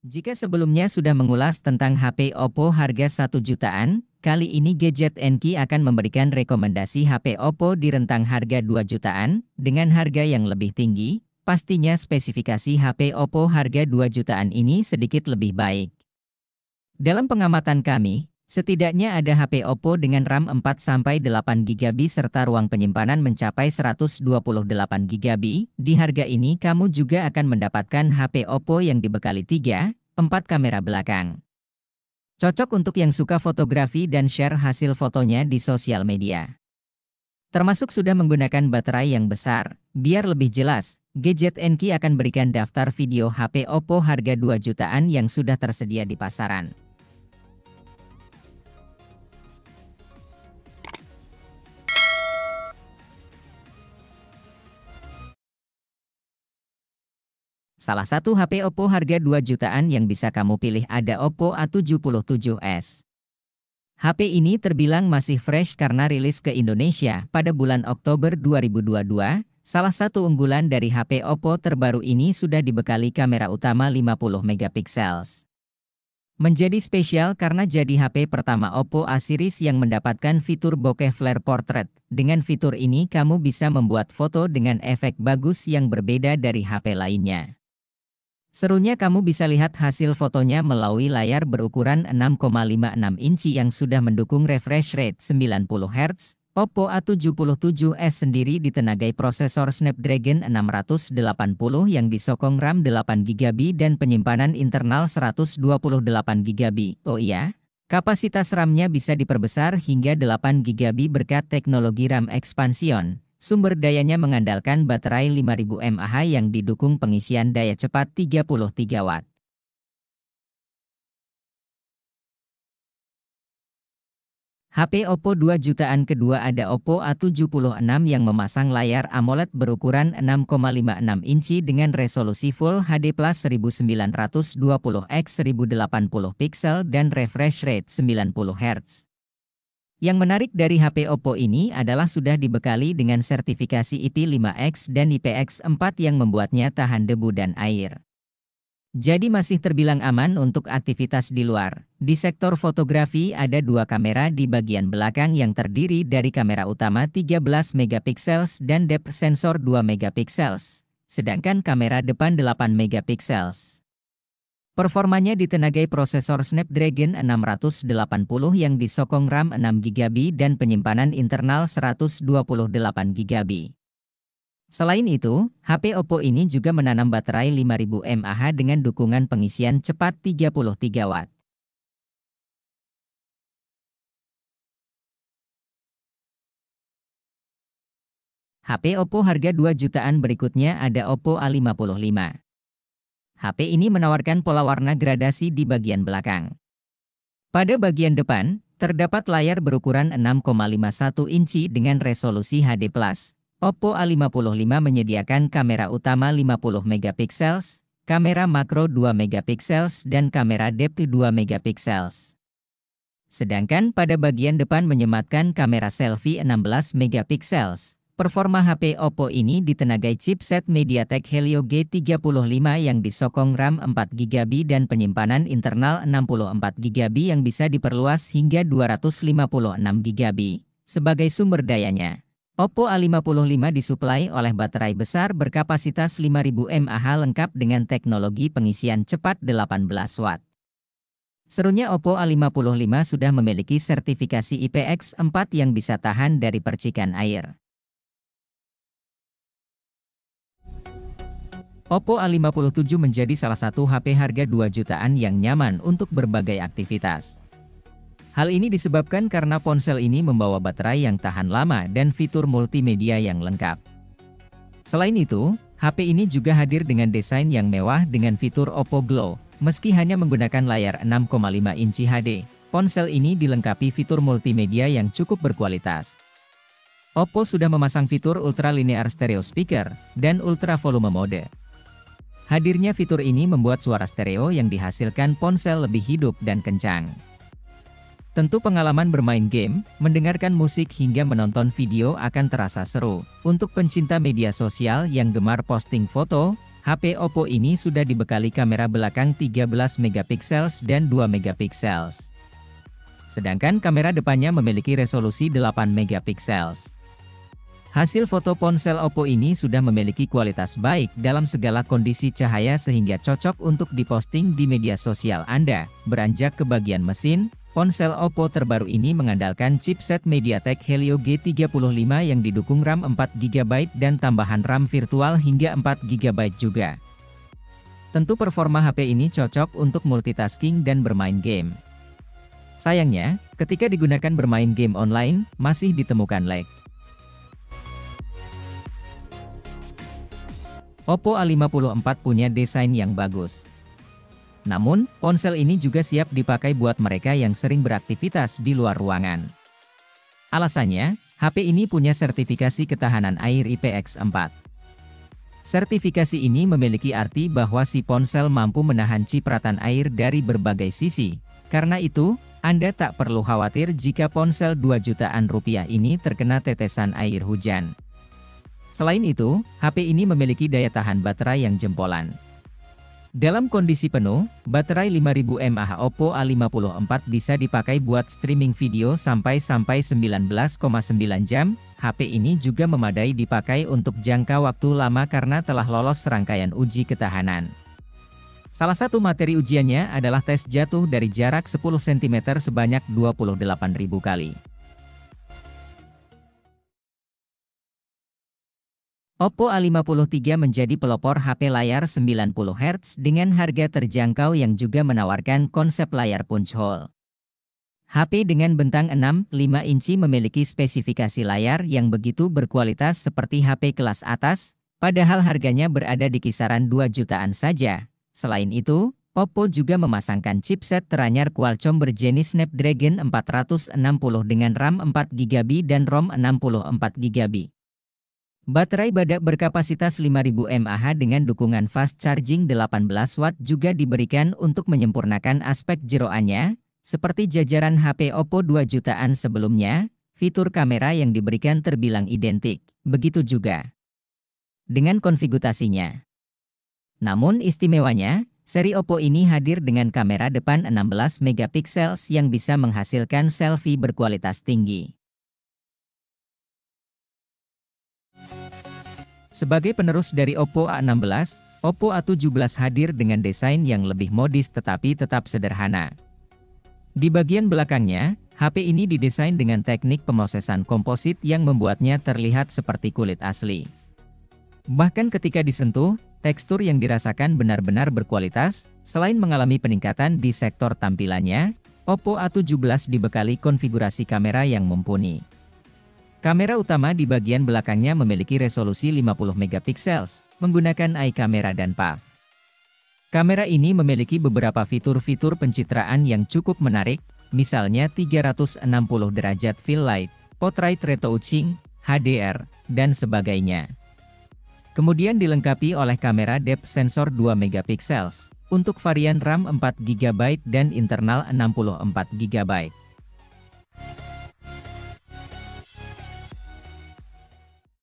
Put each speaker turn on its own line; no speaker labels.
Jika sebelumnya sudah mengulas tentang HP Oppo harga 1 jutaan, kali ini Gadget NQ akan memberikan rekomendasi HP Oppo di rentang harga 2 jutaan, dengan harga yang lebih tinggi. Pastinya spesifikasi HP Oppo harga 2 jutaan ini sedikit lebih baik. Dalam pengamatan kami, setidaknya ada HP Oppo dengan RAM 4-8GB serta ruang penyimpanan mencapai 128GB. Di harga ini kamu juga akan mendapatkan HP Oppo yang dibekali 3-4 kamera belakang. Cocok untuk yang suka fotografi dan share hasil fotonya di sosial media. Termasuk sudah menggunakan baterai yang besar. Biar lebih jelas, Gadget NQ akan berikan daftar video HP Oppo harga 2 jutaan yang sudah tersedia di pasaran. Salah satu HP Oppo harga 2 jutaan yang bisa kamu pilih ada Oppo A77s. HP ini terbilang masih fresh karena rilis ke Indonesia pada bulan Oktober 2022. Salah satu unggulan dari HP Oppo terbaru ini sudah dibekali kamera utama 50 megapiksel. Menjadi spesial karena jadi HP pertama Oppo A series yang mendapatkan fitur bokeh flare portrait. Dengan fitur ini kamu bisa membuat foto dengan efek bagus yang berbeda dari HP lainnya. Serunya kamu bisa lihat hasil fotonya melalui layar berukuran 6,56 inci yang sudah mendukung refresh rate 90 Hz. Oppo A77s sendiri ditenagai prosesor Snapdragon 680 yang disokong RAM 8GB dan penyimpanan internal 128GB. Oh iya, kapasitas RAM-nya bisa diperbesar hingga 8GB berkat teknologi RAM expansion. Sumber dayanya mengandalkan baterai 5000 mAh yang didukung pengisian daya cepat 33 Watt. HP Oppo 2 jutaan kedua ada Oppo A76 yang memasang layar AMOLED berukuran 6,56 inci dengan resolusi Full HD Plus 1920x1080 pixel dan refresh rate 90 Hz. Yang menarik dari HP Oppo ini adalah sudah dibekali dengan sertifikasi IP5X dan IPX4 yang membuatnya tahan debu dan air. Jadi masih terbilang aman untuk aktivitas di luar. Di sektor fotografi ada dua kamera di bagian belakang yang terdiri dari kamera utama 13 megapiksel dan depth sensor 2 megapiksel, sedangkan kamera depan 8 megapiksel. Performanya ditenagai prosesor Snapdragon 680 yang disokong RAM 6GB dan penyimpanan internal 128GB. Selain itu, HP Oppo ini juga menanam baterai 5000 mAh dengan dukungan pengisian cepat 33 Watt. HP Oppo harga 2 jutaan berikutnya ada Oppo A55. HP ini menawarkan pola warna gradasi di bagian belakang. Pada bagian depan, terdapat layar berukuran 6,51 inci dengan resolusi HD+. Oppo A55 menyediakan kamera utama 50 megapiksel, kamera makro 2 megapiksel dan kamera depth 2 megapiksel. Sedangkan pada bagian depan menyematkan kamera selfie 16 megapiksel. Performa HP Oppo ini ditenagai chipset MediaTek Helio G35 yang disokong RAM 4GB dan penyimpanan internal 64GB yang bisa diperluas hingga 256GB. Sebagai sumber dayanya, Oppo A55 disuplai oleh baterai besar berkapasitas 5000 mAh lengkap dengan teknologi pengisian cepat 18 Watt. Serunya Oppo A55 sudah memiliki sertifikasi IPX4 yang bisa tahan dari percikan air. Oppo A57 menjadi salah satu HP harga 2 jutaan yang nyaman untuk berbagai aktivitas. Hal ini disebabkan karena ponsel ini membawa baterai yang tahan lama dan fitur multimedia yang lengkap. Selain itu, HP ini juga hadir dengan desain yang mewah dengan fitur Oppo Glow. Meski hanya menggunakan layar 6,5 inci HD, ponsel ini dilengkapi fitur multimedia yang cukup berkualitas. Oppo sudah memasang fitur Ultra Linear Stereo Speaker dan Ultra Volume Mode. Hadirnya fitur ini membuat suara stereo yang dihasilkan ponsel lebih hidup dan kencang. Tentu pengalaman bermain game, mendengarkan musik hingga menonton video akan terasa seru. Untuk pencinta media sosial yang gemar posting foto, HP Oppo ini sudah dibekali kamera belakang 13 megapiksel dan 2 megapiksel. Sedangkan kamera depannya memiliki resolusi 8 megapiksel. Hasil foto ponsel Oppo ini sudah memiliki kualitas baik dalam segala kondisi cahaya sehingga cocok untuk diposting di media sosial Anda. Beranjak ke bagian mesin, ponsel Oppo terbaru ini mengandalkan chipset MediaTek Helio G35 yang didukung RAM 4GB dan tambahan RAM virtual hingga 4GB juga. Tentu performa HP ini cocok untuk multitasking dan bermain game. Sayangnya, ketika digunakan bermain game online, masih ditemukan lag. Oppo A54 punya desain yang bagus. Namun, ponsel ini juga siap dipakai buat mereka yang sering beraktivitas di luar ruangan. Alasannya, HP ini punya sertifikasi ketahanan air IPX4. Sertifikasi ini memiliki arti bahwa si ponsel mampu menahan cipratan air dari berbagai sisi. Karena itu, Anda tak perlu khawatir jika ponsel 2 jutaan rupiah ini terkena tetesan air hujan. Selain itu, HP ini memiliki daya tahan baterai yang jempolan. Dalam kondisi penuh, baterai 5000 mAh Oppo A54 bisa dipakai buat streaming video sampai 19,9 jam. HP ini juga memadai dipakai untuk jangka waktu lama karena telah lolos serangkaian uji ketahanan. Salah satu materi ujiannya adalah tes jatuh dari jarak 10 cm sebanyak 28.000 kali. Oppo A53 menjadi pelopor HP layar 90 Hz dengan harga terjangkau yang juga menawarkan konsep layar punch hole. HP dengan bentang 6,5 inci memiliki spesifikasi layar yang begitu berkualitas seperti HP kelas atas, padahal harganya berada di kisaran 2 jutaan saja. Selain itu, Oppo juga memasangkan chipset teranyar Qualcomm berjenis Snapdragon 460 dengan RAM 4GB dan ROM 64GB. Baterai badak berkapasitas 5000 mAh dengan dukungan fast charging 18 Watt juga diberikan untuk menyempurnakan aspek jeroannya, seperti jajaran HP Oppo 2 jutaan sebelumnya, fitur kamera yang diberikan terbilang identik, begitu juga dengan konfigurasinya. Namun istimewanya, seri Oppo ini hadir dengan kamera depan 16 megapiksel yang bisa menghasilkan selfie berkualitas tinggi. Sebagai penerus dari Oppo A16, Oppo A17 hadir dengan desain yang lebih modis tetapi tetap sederhana. Di bagian belakangnya, HP ini didesain dengan teknik pemrosesan komposit yang membuatnya terlihat seperti kulit asli. Bahkan ketika disentuh, tekstur yang dirasakan benar-benar berkualitas. Selain mengalami peningkatan di sektor tampilannya, Oppo A17 dibekali konfigurasi kamera yang mumpuni. Kamera utama di bagian belakangnya memiliki resolusi 50 megapiksel, menggunakan eye camera dan PAF. Kamera ini memiliki beberapa fitur-fitur pencitraan yang cukup menarik, misalnya 360 derajat fill light, portrait retouching, HDR, dan sebagainya. Kemudian dilengkapi oleh kamera depth sensor 2 megapiksel, untuk varian RAM 4GB dan internal 64GB.